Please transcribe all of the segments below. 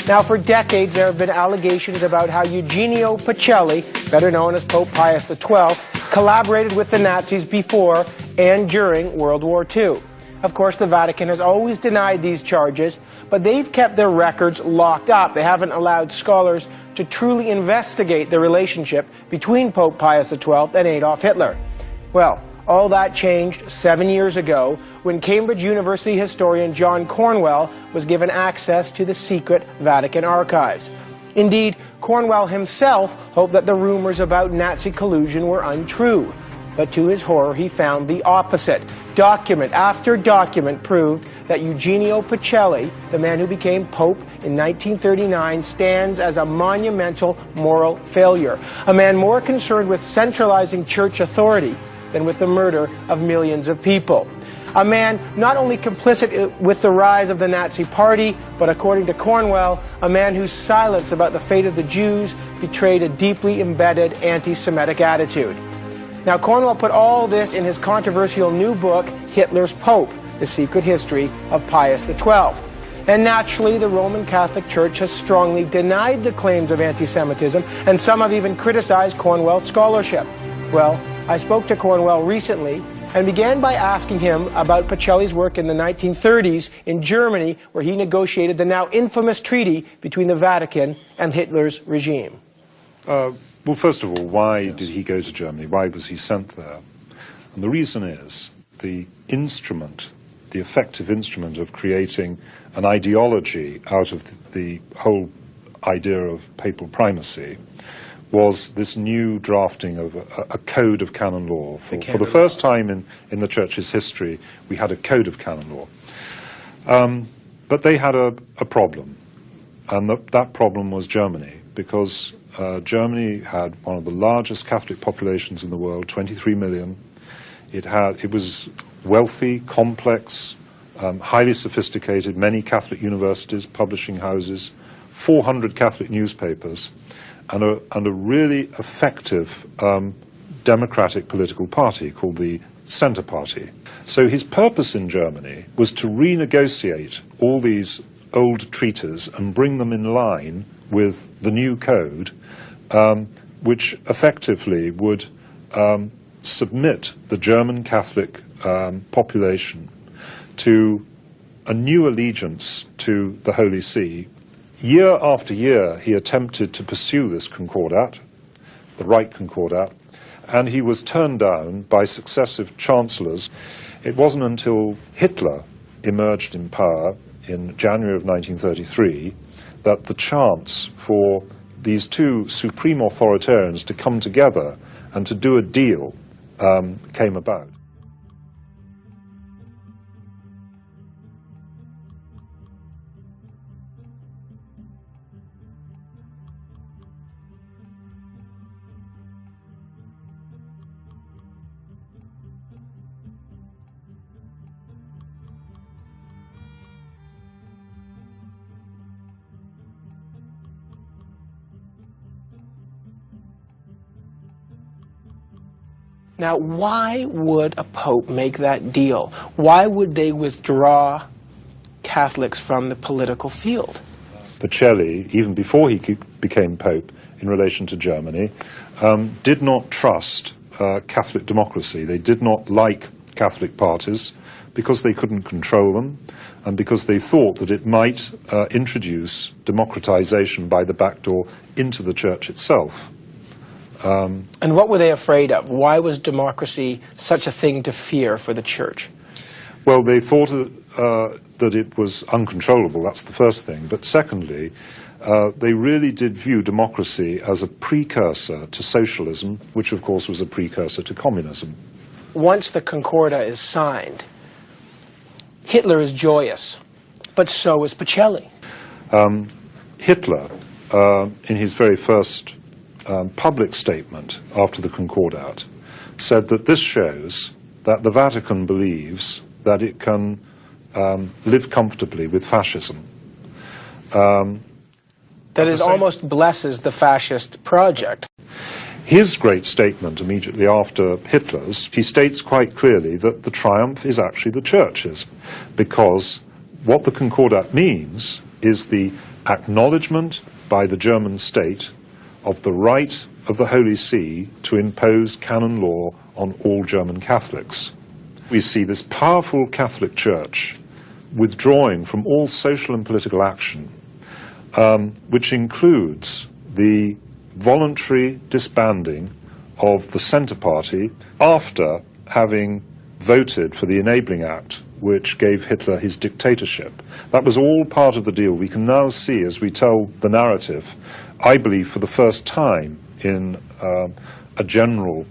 Now, for decades, there have been allegations about how Eugenio Pacelli, better known as Pope Pius XII, collaborated with the Nazis before and during World War II. Of course, the Vatican has always denied these charges, but they've kept their records locked up. They haven't allowed scholars to truly investigate the relationship between Pope Pius XII and Adolf Hitler. Well, all that changed 7 years ago when Cambridge University historian John Cornwell was given access to the secret Vatican archives. Indeed, Cornwell himself hoped that the rumors about Nazi collusion were untrue. But to his horror, he found the opposite. Document after document proved that Eugenio Pacelli, the man who became Pope in 1939, stands as a monumental moral failure. A man more concerned with centralizing church authority than with the murder of millions of people. A man not only complicit with the rise of the Nazi Party, but according to Cornwell, a man whose silence about the fate of the Jews betrayed a deeply embedded anti-Semitic attitude. Now, Cornwell put all this in his controversial new book, Hitler's Pope, The Secret History of Pius XII. And naturally, the Roman Catholic Church has strongly denied the claims of anti-Semitism, and some have even criticized Cornwell's scholarship. Well, I spoke to Cornwell recently and began by asking him about Pacelli's work in the 1930s in Germany, where he negotiated the now infamous treaty between the Vatican and Hitler's regime. Well, first of all, why did he go to Germany? Why was he sent there? And the reason is the instrument, the effective instrument of creating an ideology out of the whole idea of papal primacy was this new drafting of a code of canon law. For the first time in the Church's history, we had a code of canon law. But they had a problem, and that problem was Germany, because Germany had one of the largest Catholic populations in the world, 23 million. It was wealthy, complex, highly sophisticated, many Catholic universities, publishing houses, 400 Catholic newspapers, and a really effective democratic political party called the Centre Party. So his purpose in Germany was to renegotiate all these old treaties and bring them in line with the new code, which effectively would submit the German Catholic population to a new allegiance to the Holy See. Year after year, he attempted to pursue this concordat, the Reich Concordat, and he was turned down by successive chancellors. It wasn't until Hitler emerged in power in January of 1933 that the chance for these two supreme authoritarians to come together and to do a deal came about. Now, why would a pope make that deal? Why would they withdraw Catholics from the political field? Pacelli, even before he became pope in relation to Germany, did not trust Catholic democracy. They did not like Catholic parties because they couldn't control them and because they thought that it might introduce democratization by the back door into the church itself. And what were they afraid of? Why was democracy such a thing to fear for the church? Well, they thought that it was uncontrollable, that's the first thing. But secondly, they really did view democracy as a precursor to socialism, which of course was a precursor to communism. Once the Concordat is signed, Hitler is joyous, but so is Pacelli. Hitler, in his very first public statement after the Concordat, said that this shows that the Vatican believes that it can live comfortably with fascism. That it almost blesses the fascist project. His great statement immediately after Hitler's, he states quite clearly that the triumph is actually the church's, because what the Concordat means is the acknowledgement by the German state of the right of the Holy See to impose canon law on all German Catholics. We see this powerful Catholic Church withdrawing from all social and political action, which includes the voluntary disbanding of the Centre Party after having voted for the Enabling Act, which gave Hitler his dictatorship. That was all part of the deal. We can now see, as we tell the narrative, I believe for the first time in a general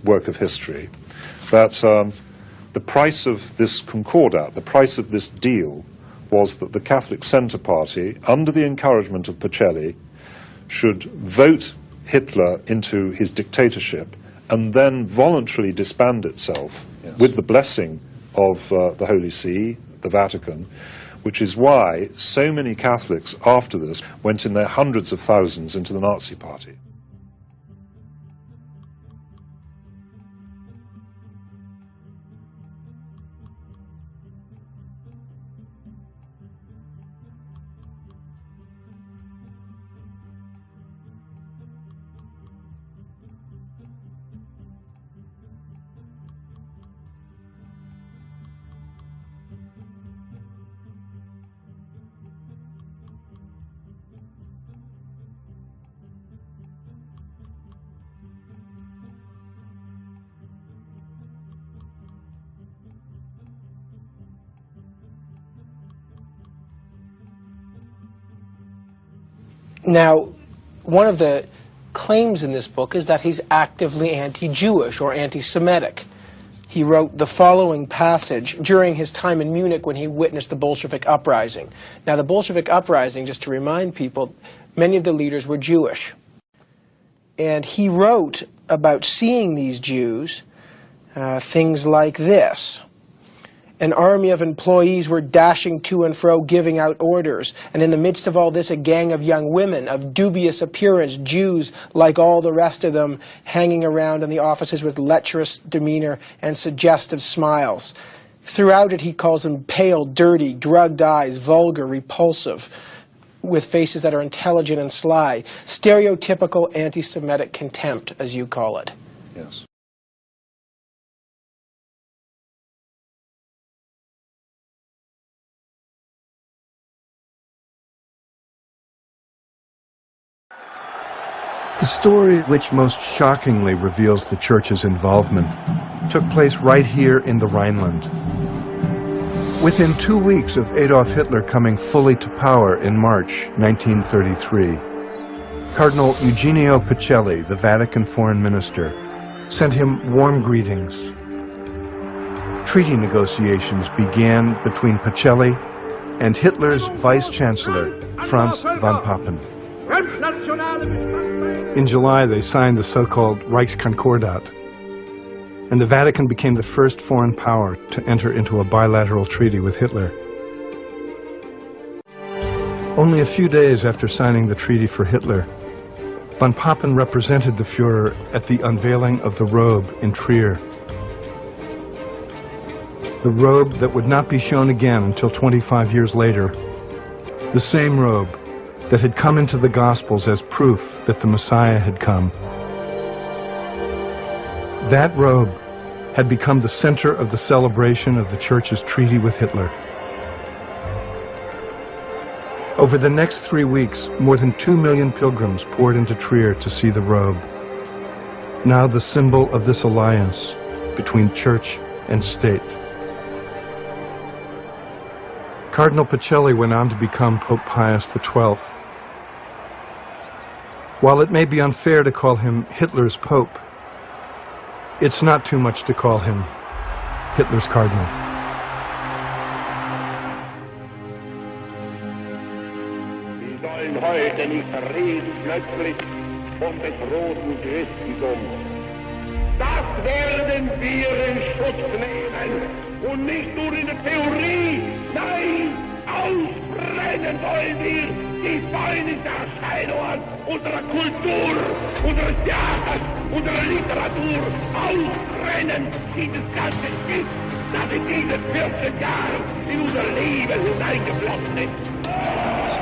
work of history, that the price of this concordat, the price of this deal, was that the Catholic Centre Party, under the encouragement of Pacelli, should vote Hitler into his dictatorship and then voluntarily disband itself with the blessing of the Holy See, the Vatican, which is why so many Catholics after this went in their hundreds of thousands into the Nazi Party. Now, one of the claims in this book is that he's actively anti-Jewish or anti-Semitic. He wrote the following passage during his time in Munich when he witnessed the Bolshevik uprising. Now, the Bolshevik uprising, just to remind people, many of the leaders were Jewish. And he wrote about seeing these Jews things like this. An army of employees were dashing to and fro, giving out orders. And in the midst of all this, a gang of young women of dubious appearance, Jews like all the rest of them, hanging around in the offices with lecherous demeanor and suggestive smiles. Throughout it, he calls them pale, dirty, drugged eyes, vulgar, repulsive, with faces that are intelligent and sly. Stereotypical anti-Semitic contempt, as you call it. Yes. The story which most shockingly reveals the Church's involvement took place right here in the Rhineland. Within 2 weeks of Adolf Hitler coming fully to power in March 1933, Cardinal Eugenio Pacelli, the Vatican foreign minister, sent him warm greetings. Treaty negotiations began between Pacelli and Hitler's vice-chancellor, Franz von Papen. In July, they signed the so-called Reichskonkordat, and the Vatican became the first foreign power to enter into a bilateral treaty with Hitler. Only a few days after signing the treaty for Hitler, von Papen represented the Führer at the unveiling of the robe in Trier. The robe that would not be shown again until 25 years later. The same robe that had come into the Gospels as proof that the Messiah had come. That robe had become the center of the celebration of the Church's treaty with Hitler. Over the next 3 weeks, more than 2 million pilgrims poured into Trier to see the robe, now the symbol of this alliance between church and state. Cardinal Pacelli went on to become Pope Pius XII. While it may be unfair to call him Hitler's Pope, it's not too much to call him Hitler's Cardinal. Wir sollen heute nicht reden plötzlich des roten Christentums. Das werden wir in Schutz nehmen und nicht nur in der Theorie, nein, ausbrennen wollen wir die feindliche Erscheinungen unserer Kultur, unseres Theaters, unserer Literatur, ausbrennen dieses ganze Gift, das in diese 14 Jahre in unser Leben hineingeflossen ist.